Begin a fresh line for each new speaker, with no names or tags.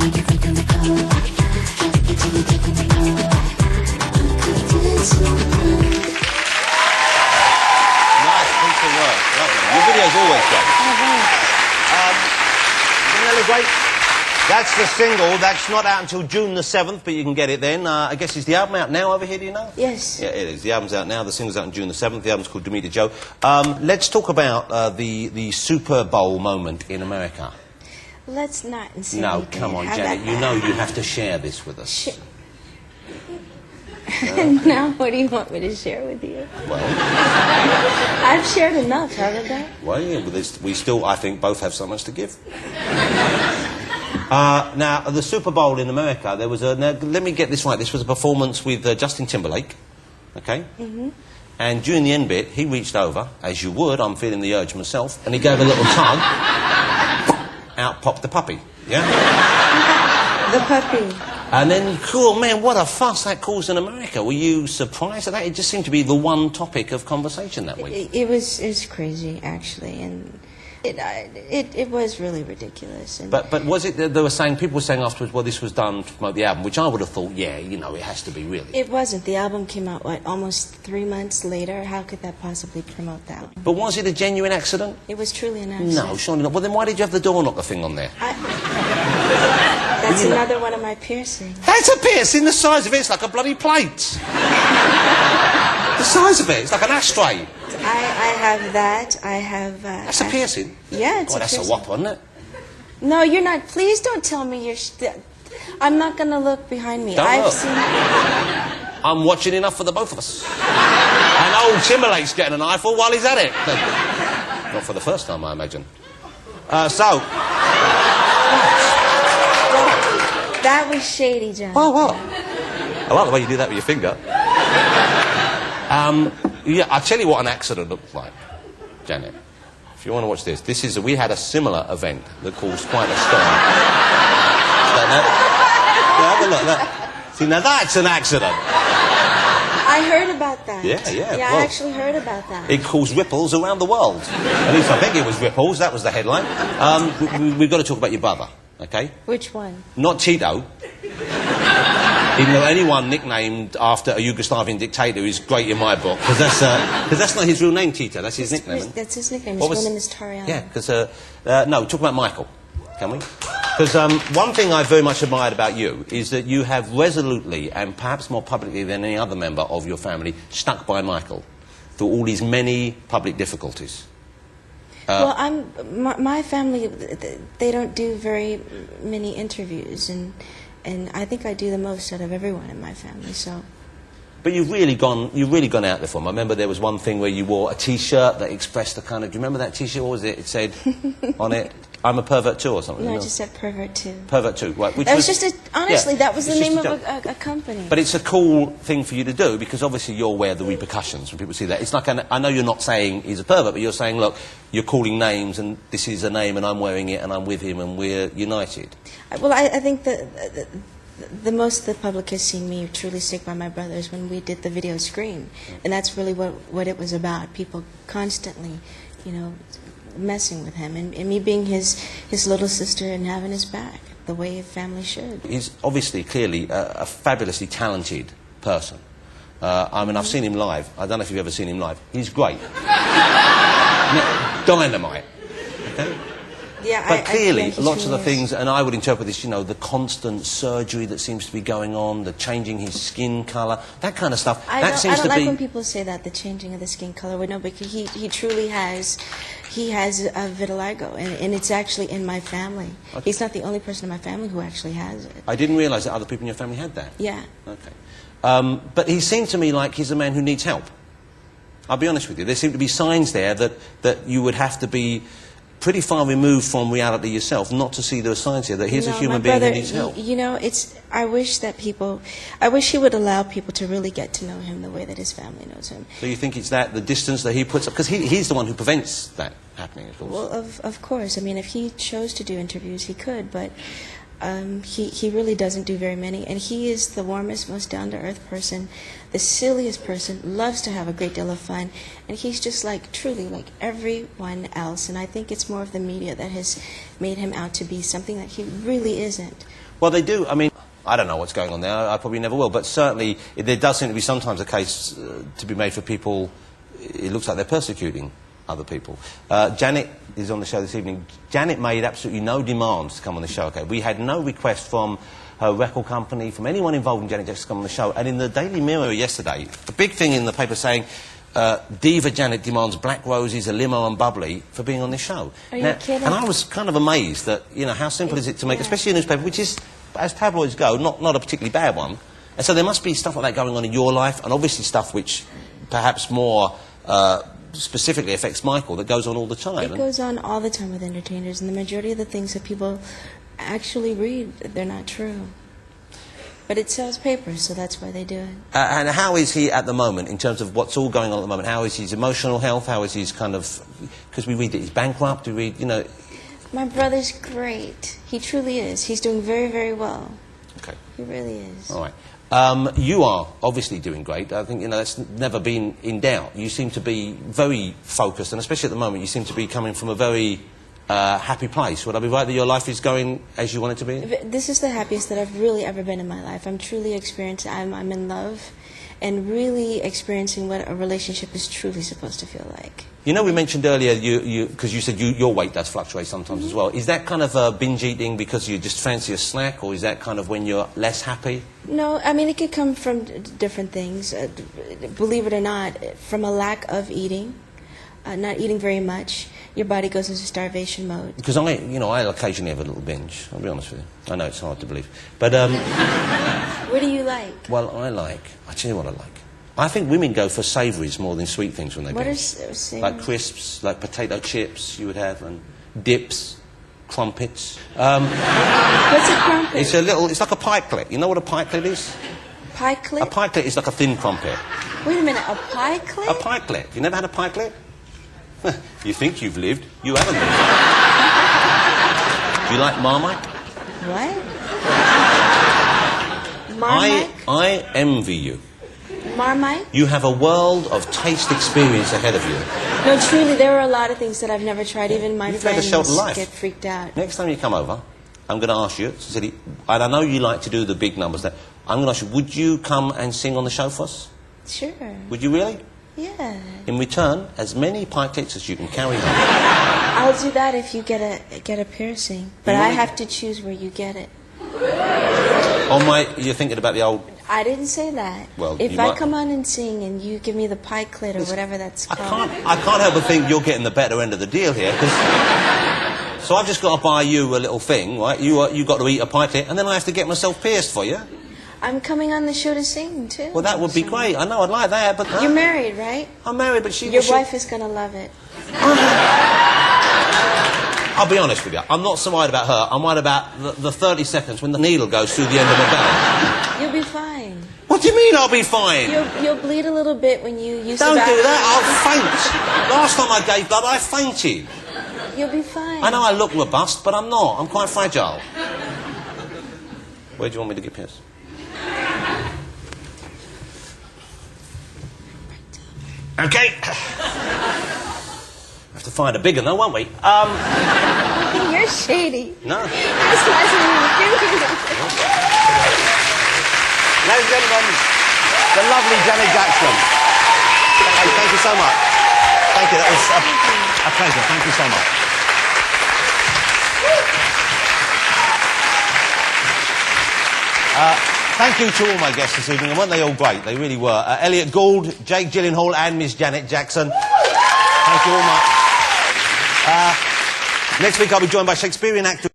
piece of work. Lovely. Your video's always great. Vanilla Great. That's the single. That's not out until June the 7th, but you can get it then. I guess, is the album out now over here, do you know?
Yes.
Yeah, it is. The album's out now. The single's out on June the 7th. The album's called Damita Joe. Let's talk about the Super Bowl moment in America.
Let's not insinuate.
No, come on, Janet. You know you have to share this with us.
Now, what do you want me to share with you?
Well,
I've shared enough, haven't I?
well, yeah, but we still, I think, both have so much to give. Now, the Super Bowl in America, there was a... Now, let me get this right. This was a performance with Justin Timberlake, okay? Mm-hmm. And during the end bit, he reached over, as you would, I'm feeling the urge myself, and he gave a little tug. Out popped the puppy, yeah?
The puppy.
And then, cool, man, what a fuss that caused in America. Were you surprised at that? It just seemed to be the one topic of conversation that week.
It was crazy, actually, and it was really ridiculous. And
But was it, they were saying, people were saying afterwards, well, this was done to promote the album, which I would have thought, yeah, you know, it has to be really.
It wasn't. The album came out, what, almost 3 months later? How could that possibly promote the album?
But was it a genuine accident?
It was truly an accident.
No, surely not. Well, then why did you have the door knocker thing on there?
That's another one of my piercings.
That's a piercing. The size of it's like a bloody plate. The size of it's like an ashtray.
I have that. I have...
That's a piercing?
Yeah, it's
Oh,
a
that's
piercing.
a whopper, isn't it?
No, you're not. Please don't tell me you're... I'm not going to look behind me.
Don't
I've
look.
seen...
I'm watching enough for the both of us. And old Timberlake's getting an eyeful while he's at it. Not for the first time, I imagine.
That was shady, John.
Oh, what? I like the way you do that with your finger. Yeah, I'll tell you what an accident looks like, Janet. If you want to watch this, we had a similar event that caused quite a storm. Yeah, have a look. Look. See, now that's an accident.
I heard about that.
Yeah.
Yeah,
Well,
I actually heard about that.
it caused ripples around the world. At least I think it was ripples. That was the headline. We've got to talk about your brother, okay?
Which one?
Not Tito. Even though anyone nicknamed after a Yugoslavian dictator is great in my book, because that's not his real name, Tito. That's his nickname.
That's his nickname. His real name is Tariana.
Yeah, because no, talk about Michael, can we? Because one thing I've very much admired about you is that you have resolutely, and perhaps more publicly than any other member of your family, stuck by Michael through all these many public difficulties.
Well, my family, they don't do very many interviews, and I think I do the most out of everyone in my family, so...
But you've really gone out there for them. I remember there was one thing where you wore a T-shirt that expressed the kind of... Do you remember that T-shirt? What was it? It said on it, I'm a pervert too, or something.
No,
you
I
know?
just said pervert too.
Pervert too, right. Which
That was just honestly,
yeah,
that was the
it's just
name
a
of
joke.
a company.
But it's a cool thing for you to do, because obviously you're aware of the repercussions when people see that. It's like, I know you're not saying he's a pervert, but you're saying, look, you're calling names, and this is a name, and I'm wearing it, and I'm with him, and we're united.
Well, I think the most the public has seen me truly stick by my brothers when we did the video Scream, and that's really what it was about. People constantly, you know, messing with him, and me being his little sister and having his back the way a family should.
He's obviously, clearly, a fabulously talented person. I mean, I've seen him live. I don't know if you've ever seen him live. He's great. Dynamite. Okay?
Yeah,
But clearly,
he's
lots of the
really
things, and I would interpret this, you know, the constant surgery that seems to be going on, the changing his skin colour, that kind of stuff.
I
that
don't
seems to
like
be...
when people say that, the changing of the skin color. Well, no, because he truly has, he has a vitiligo, and it's actually in my family.
Okay.
He's not the only person in my family who actually has it.
I didn't realise that other people in your family had that.
Yeah.
Okay. But he seemed to me like he's a man who needs help. I'll be honest with you. There seem to be signs there that you would have to be pretty far removed from reality yourself not to see those signs here, that here's a human being who needs help.
You know, I wish he would allow people to really get to know him the way that his family knows him.
So you think it's that, the distance that he puts up, because he's the one who prevents that happening, of course.
Well, of course. I mean, if he chose to do interviews, he could, but he really doesn't do very many, and he is the warmest, most down-to-earth person, the silliest person, loves to have a great deal of fun, and he's just like, truly like everyone else, and I think it's more of the media that has made him out to be something that he really isn't.
Well, they do. I mean, I don't know what's going on there. I probably never will. But certainly, there does seem to be sometimes a case to be made for people. It looks like they're persecuting other people. Janet is on the show this evening. Janet made absolutely no demands to come on the show. Okay, we had no request from her record company, from anyone involved in Janet Jackson to come on the show. And in the Daily Mirror yesterday, a big thing in the paper saying, Diva Janet demands black roses, a limo and bubbly for being on this show.
Are you kidding?
And I was kind of amazed that, you know, how simple is it to make, especially a newspaper, which is, as tabloids go, not a particularly bad one. And so there must be stuff like that going on in your life, and obviously stuff which perhaps more specifically affects Michael that goes on all the time.
It goes on all the time with entertainers, and the majority of the things that people actually read, they're not true. But it sells papers, so that's why they do it.
And how is he at the moment, in terms of what's all going on at the moment? How is his emotional health? How is his kind of... Because we read that he's bankrupt, we read, you know...
My brother's great. He truly is. He's doing very, very well.
Okay.
He really is.
All right. You are obviously doing great. I think, you know, that's never been in doubt. You seem to be very focused, and especially at the moment, you seem to be coming from a very happy place. Would I be right that your life is going as you want it to be?
This is the happiest that I've really ever been in my life. I'm truly experiencing, I'm in love, and really experiencing what a relationship is truly supposed to feel like.
You know, we mentioned earlier, because you said your weight does fluctuate sometimes as well. Is that kind of binge eating because you just fancy a snack, or is that kind of when you're less happy?
No, I mean, it could come from different things. Believe it or not, from a lack of eating, not eating very much, your body goes into starvation mode.
Because I occasionally have a little binge, I'll be honest with you. I know it's hard to believe. But,
what do you like?
Well, I'll tell you what I like. I think women go for savouries more than sweet things when they binge.
What is savoury?
Like crisps, like potato chips you would have, and dips, crumpets.
What's a crumpet?
It's like a pikelet. You know what a pikelet is?
Pikelet?
A pikelet is like a thin crumpet.
Wait a minute, a pikelet?
A pikelet. You never had a pikelet? You think you've lived, you haven't lived. Do you like Marmite?
What? Marmite?
I envy you.
Marmite?
You have a world of taste experience ahead of you.
No, truly, there are a lot of things that I've never tried. Even my
You've led a
friends
sheltered life.
get freaked out.
Next time you come over, I'm going to ask you, Cecily, and I know you like to do the big numbers there, I'm going to ask you, would you come and sing on the show for us?
Sure.
Would you really?
Yeah.
In return, as many pikelets as you can carry home.
I'll do that if you get a piercing. But I have to choose where you get it.
You're thinking about the old...
I didn't say that.
Well,
if I come on and sing and you give me the pikelet or whatever that's called...
I can't help but think you're getting the better end of the deal here, because... So I've just got to buy you a little thing, right? You got to eat a pikelet, and then I have to get myself pierced for you.
I'm coming on the show to sing, too.
Well, that would be great. I know, I'd like that, but...
You're married, right?
I'm married, but she...
Your wife is going to love it.
I'll be honest with you. I'm not so worried about her. I'm worried about the 30 seconds when the needle goes through the end of the bell.
You'll be fine.
What do you mean I'll be fine?
You'll bleed a little bit when you use
Don't do that. I'll faint. Last time I gave blood, I fainted.
You'll be fine.
I know I look robust, but I'm not. I'm quite fragile. Where do you want me to get pierced? Okay. Have to find a bigger though, won't we?
You're shady.
No.
That's why
Ladies and gentlemen, the lovely Janet Jackson. Thank you so much. Thank you. That was a pleasure. Thank you so much. Thank you to all my guests this evening, and weren't they all great? They really were. Elliot Gould, Jake Gyllenhaal, and Miss Janet Jackson. Thank you all much. Next week I'll be joined by Shakespearean actor...